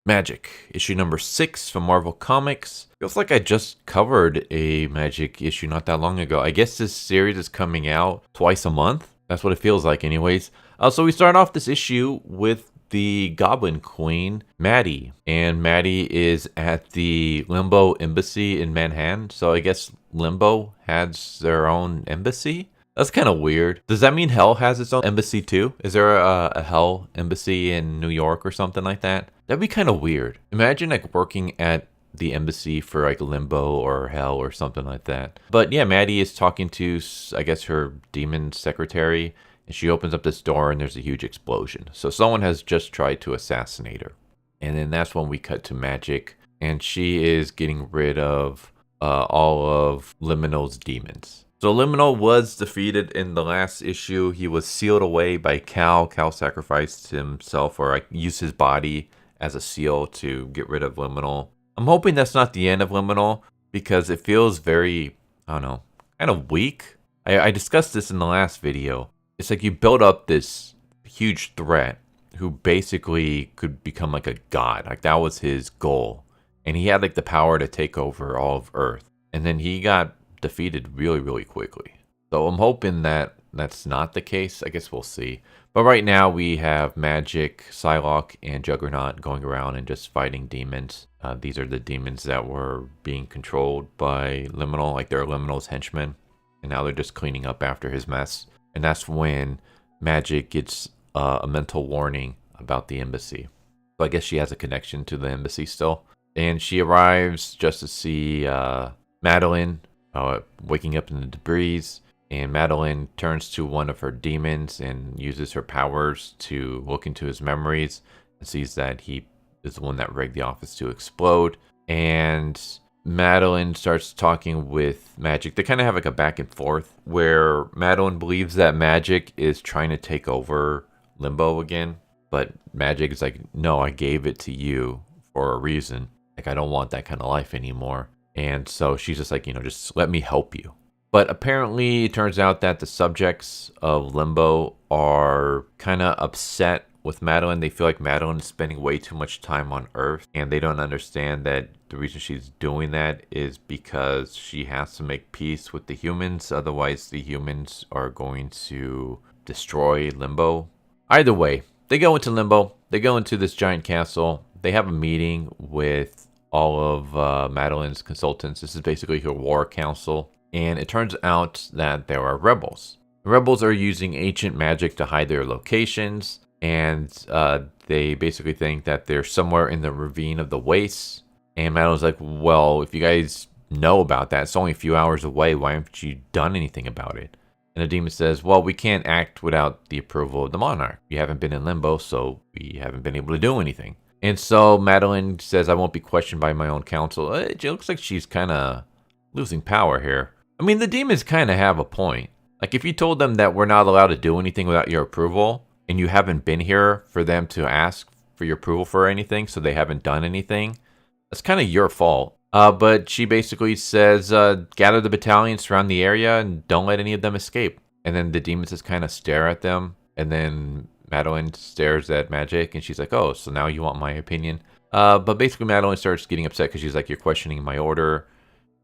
Magik, issue number 6 from Marvel Comics. Feels like I just covered a Magik issue not that long ago. I guess this series is coming out twice a month. That's what it feels like anyways. So we start off this issue with the Goblin Queen, Maddie. And Maddie is at the Limbo embassy in Manhattan. So I guess Limbo has their own embassy? That's kind of weird. Does that mean Hell has its own embassy too? Is there a Hell embassy in New York or something like that? That'd be kind of weird. Imagine like working at the embassy for like Limbo or Hell or something like that. But yeah, Maddie is talking to, I guess, her demon secretary, and she opens up this door and there's a huge explosion. So someone has just tried to assassinate her. And then that's when we cut to Magik, and she is getting rid of all of Liminal's demons. So Liminal was defeated in the last issue. He was sealed away by Cal. Cal sacrificed himself, or used his body as a seal to get rid of Liminal. I'm hoping that's not the end of Liminal, because it feels very, I don't know, kind of weak. I discussed this in the last video. It's like you build up this huge threat who basically could become like a god. Like that was his goal. And he had like the power to take over all of Earth. And then he got defeated really, really quickly. So I'm hoping that that's not the case. I guess we'll see. But right now we have Magik, Psylocke, and Juggernaut going around and just fighting demons. These are the demons that were being controlled by Liminal, like they're Liminal's henchmen. And now they're just cleaning up after his mess. And that's when Magik gets a mental warning about the embassy. So I guess she has a connection to the embassy still. And she arrives just to see Madelyne waking up in the debris, and Madelyne turns to one of her demons and uses her powers to look into his memories and sees that he is the one that rigged the office to explode. And Madelyne starts talking with Magik. They kind of have like a back and forth where Madelyne believes that Magik is trying to take over Limbo again, but Magik is like, no, I gave it to you for a reason. Like, I don't want that kind of life anymore. And so she's just like, just let me help you. But apparently it turns out that the subjects of Limbo are kind of upset with Madelyne. They feel like Madelyne is spending way too much time on Earth, and they don't understand that the reason she's doing that is because she has to make peace with the humans. Otherwise, the humans are going to destroy Limbo. Either way, they go into Limbo. They go into this giant castle. They have a meeting with all of Madelyne's consultants. This is basically her war council. And it turns out that there are rebels. The rebels are using ancient magic to hide their locations. And they basically think that they're somewhere in the ravine of the wastes. And Madelyne's like, well, if you guys know about that, it's only a few hours away. Why haven't you done anything about it? And the demon says, well, we can't act without the approval of the monarch. You haven't been in Limbo, so we haven't been able to do anything. And so Madelyne says, I won't be questioned by my own council. It looks like she's kind of losing power here. I mean, the demons kind of have a point. Like, if you told them that we're not allowed to do anything without your approval, and you haven't been here for them to ask for your approval for anything, so they haven't done anything, that's kind of your fault. But she basically says, gather the battalion, surround the area, and don't let any of them escape. And then the demons just kind of stare at them, and then Madelyne stares at Magik, and she's like, oh, so now you want my opinion? But basically Madelyne starts getting upset because she's like, you're questioning my order.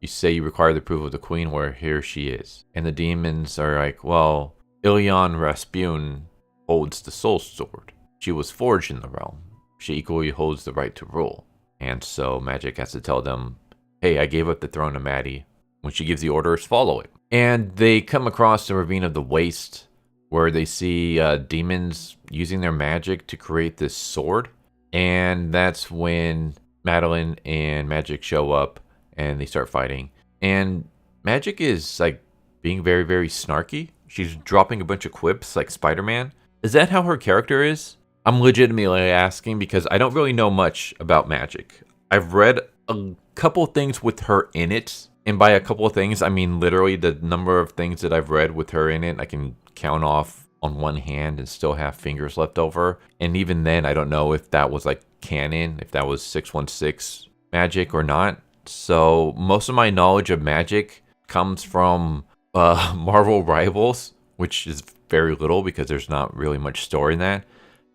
You say you require the approval of the queen, where here she is. And the demons are like, well, Ilyan Rasputin holds the soul sword. She was forged in the realm. She equally holds the right to rule. And so Magik has to tell them, hey, I gave up the throne to Maddie. When she gives the orders, follow it. And they come across the ravine of the waste, where they see demons using their magic to create this sword. And that's when Madelyne and Magik show up and they start fighting. And Magik is like being very, very snarky. She's dropping a bunch of quips like Spider-Man. Is that how her character is? I'm legitimately asking because I don't really know much about Magik. I've read a couple things with her in it. And by a couple of things, I mean literally the number of things that I've read with her in it, I can count off on one hand and still have fingers left over. And even then, I don't know if that was like canon, if that was 616 Magik or not. So most of my knowledge of Magik comes from Marvel Rivals, which is very little because there's not really much story in that.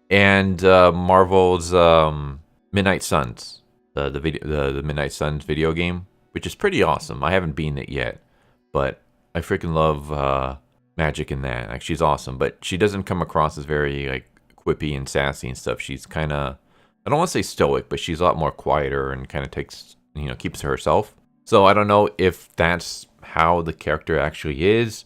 And Marvel's Midnight Suns, the Midnight Suns video game, which is pretty awesome. I haven't beaten it yet, but I freaking love Magik in that. Like, she's awesome, but she doesn't come across as very like quippy and sassy and stuff. She's kind of, I don't want to say stoic, but she's a lot more quieter and kind of takes, keeps to herself. So I don't know if that's how the character actually is,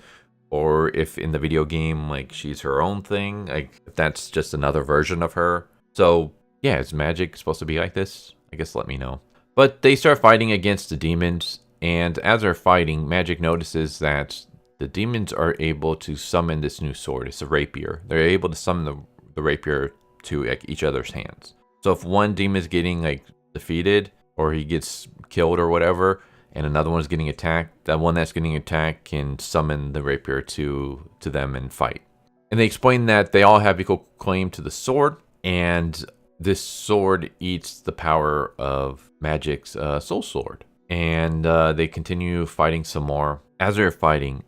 or if in the video game, like, she's her own thing. Like, if that's just another version of her. So yeah, is Magik supposed to be like this? I guess let me know. But they start fighting against the demons, and as they're fighting, Magik notices that the demons are able to summon this new sword. It's a rapier. They're able to summon the rapier to like each other's hands. So if one demon is getting like defeated, or he gets killed or whatever, and another one is getting attacked, that one that's getting attacked can summon the rapier to them and fight. And they explain that they all have equal claim to the sword, and this sword eats the power of Magik's soul sword. And they continue fighting some more. As they're fighting,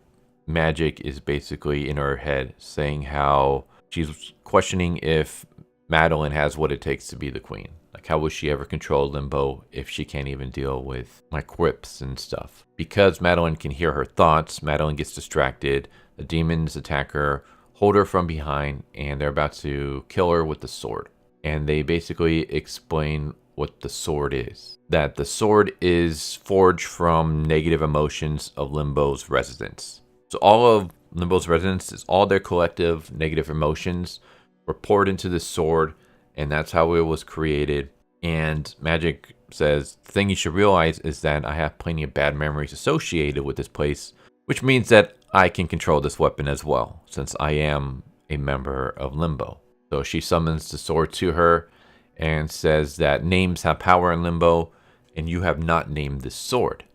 Magik is basically in her head saying how she's questioning if Madelyne has what it takes to be the queen. Like, how will she ever control Limbo if she can't even deal with my quips and stuff? Because Madelyne can hear her thoughts, Madelyne gets distracted, the demons attack her, hold her from behind, and they're about to kill her with the sword. And they basically explain what the sword is. That the sword is forged from negative emotions of Limbo's residents. So all of Limbo's residents is all their collective negative emotions were poured into this sword, and that's how it was created. And Magik says, the thing you should realize is that I have plenty of bad memories associated with this place, which means that I can control this weapon as well, since I am a member of Limbo. So she summons the sword to her and says that names have power in Limbo, and you have not named this sword.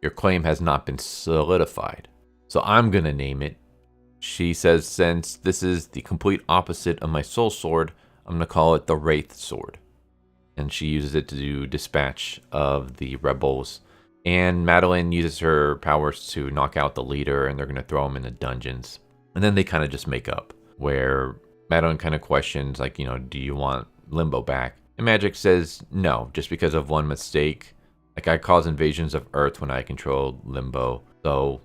Your claim has not been solidified. So I'm going to name it. She says, since this is the complete opposite of my soul sword, I'm going to call it the Wraith Sword. And she uses it to do dispatch of the rebels. And Madelyne uses her powers to knock out the leader, and they're going to throw him in the dungeons. And then they kind of just make up, where Madelyne kind of questions, like, do you want Limbo back? And Magik says, no, just because of one mistake. Like, I caused invasions of Earth when I controlled Limbo. So,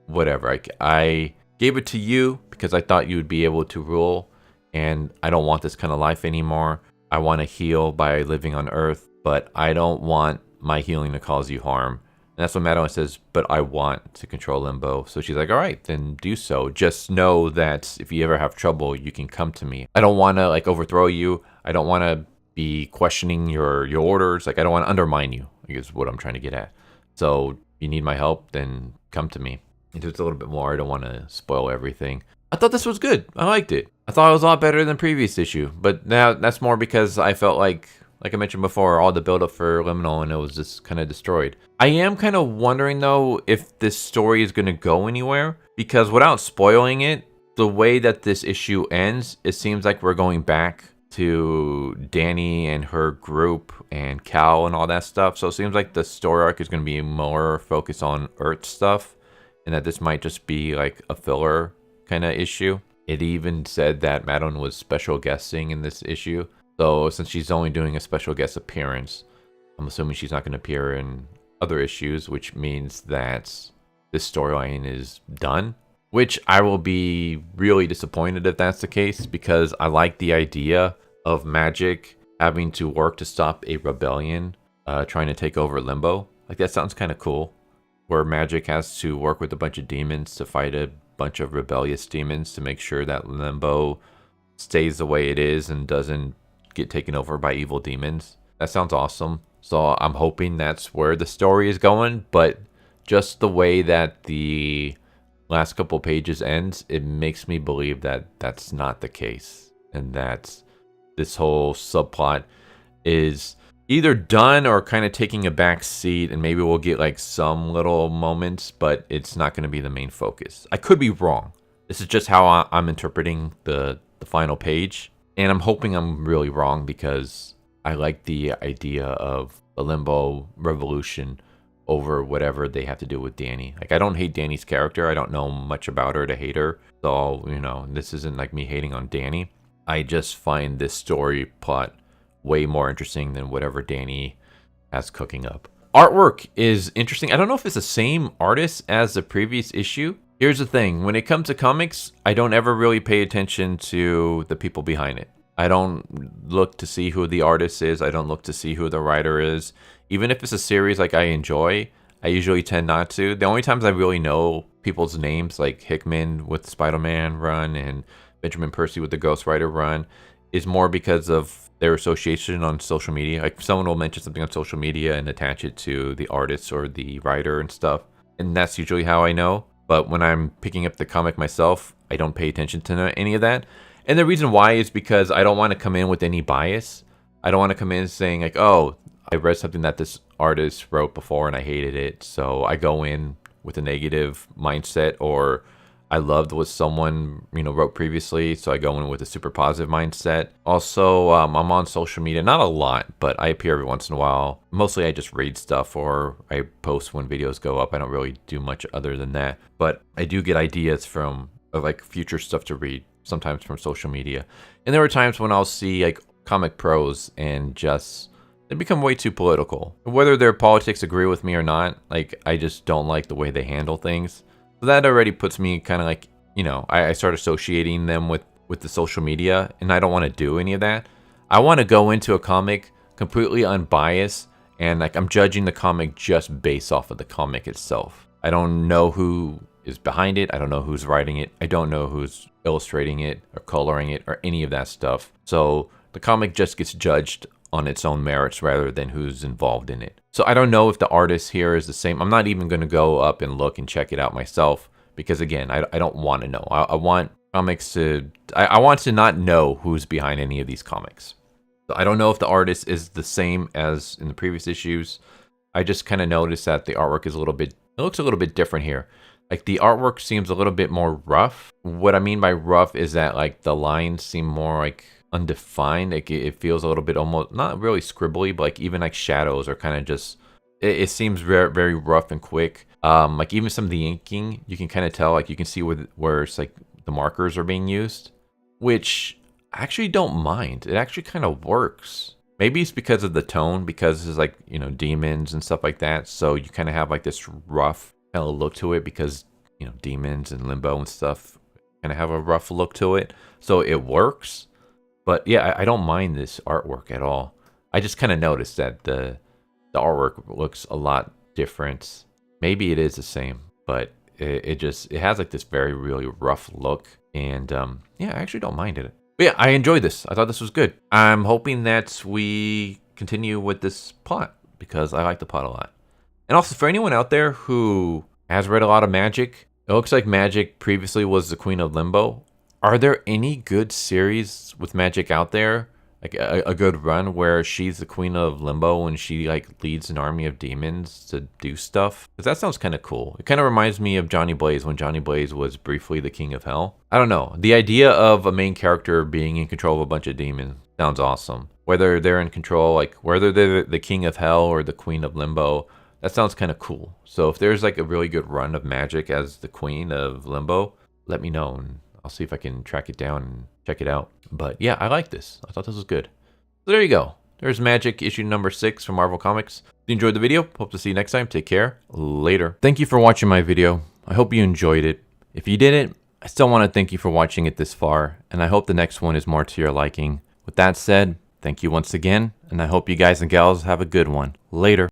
whatever. I gave it to you because I thought you would be able to rule. And I don't want this kind of life anymore. I want to heal by living on Earth, but I don't want my healing to cause you harm. And that's what Madelyne says, but I want to control Limbo. So she's like, all right, then do so. Just know that if you ever have trouble, you can come to me. I don't want to like overthrow you. I don't want to be questioning your orders. Like, I don't want to undermine you, I guess is what I'm trying to get at. So if you need my help, then come to me. And just a little bit more. I don't want to spoil everything. I thought this was good. I liked it. I thought it was a lot better than previous issue. But now that's more because I felt like I mentioned before, all the build-up for Liminal, and it was just kind of destroyed. I am kind of wondering, though, if this story is going to go anywhere. Because without spoiling it, the way that this issue ends, it seems like we're going back to Danny and her group and Cal and all that stuff. So it seems like the story arc is going to be more focused on Earth stuff. And that this might just be like a filler kind of issue. It even said that Madelyne was special guesting in this issue. So since she's only doing a special guest appearance, I'm assuming she's not going to appear in other issues, which means that this storyline is done. Which I will be really disappointed if that's the case, because I like the idea of Magik having to work to stop a rebellion trying to take over Limbo. Like, that sounds kind of cool, where Magik has to work with a bunch of demons to fight a bunch of rebellious demons to make sure that Limbo stays the way it is and doesn't get taken over by evil demons. That sounds awesome. So I'm hoping that's where the story is going, but just the way that the last couple pages ends, it makes me believe that that's not the case, and that this whole subplot is either done or kind of taking a back seat, and maybe we'll get like some little moments, but it's not going to be the main focus. I could be wrong. This is just how I'm interpreting the final page, and I'm hoping I'm really wrong, because I like the idea of the Limbo revolution over whatever they have to do with Danny. Like, I don't hate Danny's character. I don't know much about her to hate her. So, this isn't like me hating on Danny. I just find this story plot way more interesting than whatever Danny has cooking up. Artwork is interesting. I don't know if it's the same artist as the previous issue. Here's the thing. When it comes to comics, I don't ever really pay attention to the people behind it. I don't look to see who the artist is. I don't look to see who the writer is. Even if it's a series like I enjoy, I usually tend not to. The only times I really know people's names, like Hickman with the Spider-Man run and Benjamin Percy with the Ghost Rider run, is more because of their association on social media. Like someone will mention something on social media and attach it to the artist or the writer and stuff. And that's usually how I know. But when I'm picking up the comic myself, I don't pay attention to any of that. And the reason why is because I don't want to come in with any bias. I don't want to come in saying like, oh, I read something that this artist wrote before and I hated it. So I go in with a negative mindset, or I loved what someone, wrote previously. So I go in with a super positive mindset. Also, I'm on social media, not a lot, but I appear every once in a while. Mostly I just read stuff or I post when videos go up. I don't really do much other than that, but I do get ideas of like future stuff to read, sometimes from social media. And there were times when I'll see like comic pros and just they become way too political. Whether their politics agree with me or not, like I just don't like the way they handle things. So that already puts me kind of like, I start associating them with the social media, and I don't want to do any of that. I want to go into a comic completely unbiased, and like I'm judging the comic just based off of the comic itself. I don't know who is behind it. I don't know who's writing it. I don't know who's illustrating it or coloring it or any of that stuff. So the comic just gets judged on its own merits rather than who's involved in it. So I don't know if the artist here is the same. I'm not even going to go up and look and check it out myself because again, I don't want to know. I want comics to, I want to not know who's behind any of these comics. So I don't know if the artist is the same as in the previous issues. I just kind of noticed that the artwork is it looks a little bit different here. Like the artwork seems a little bit more rough. What I mean by rough is that like the lines seem more like undefined. Like it feels a little bit almost not really scribbly, but like even like shadows are kind of just it seems very, very rough and quick. Like even some of the inking, you can kind of tell, like you can see where it's like the markers are being used, which I actually don't mind. It actually kind of works. Maybe it's because of the tone, because it's like, demons and stuff like that. So you kind of have like this rough kind of look to it because, demons and Limbo and stuff kind of have a rough look to it. So it works. But yeah, I don't mind this artwork at all. I just kind of noticed that the artwork looks a lot different. Maybe it is the same, but it has like this very really rough look. And yeah, I actually don't mind it. But yeah, I enjoyed this. I thought this was good. I'm hoping that we continue with this plot because I like the plot a lot. And also for anyone out there who has read a lot of Magik, it looks like Magik previously was the Queen of Limbo. Are there any good series with Magik out there? Like a good run where she's the Queen of Limbo and she like leads an army of demons to do stuff? Because that sounds kind of cool. It kind of reminds me of Johnny Blaze when Johnny Blaze was briefly the King of Hell. I don't know. The idea of a main character being in control of a bunch of demons sounds awesome. Whether they're in control, like whether they're the King of Hell or the Queen of Limbo, that sounds kind of cool. So if there's like a really good run of Magik as the Queen of Limbo, let me know and I'll see if I can track it down and check it out. But yeah, I like this. I thought this was good. So there you go. There's Magik issue number 6 from Marvel Comics. If you enjoyed the video, hope to see you next time. Take care. Later. Thank you for watching my video. I hope you enjoyed it. If you didn't, I still want to thank you for watching it this far, and I hope the next one is more to your liking. With that said, thank you once again, and I hope you guys and gals have a good one. Later.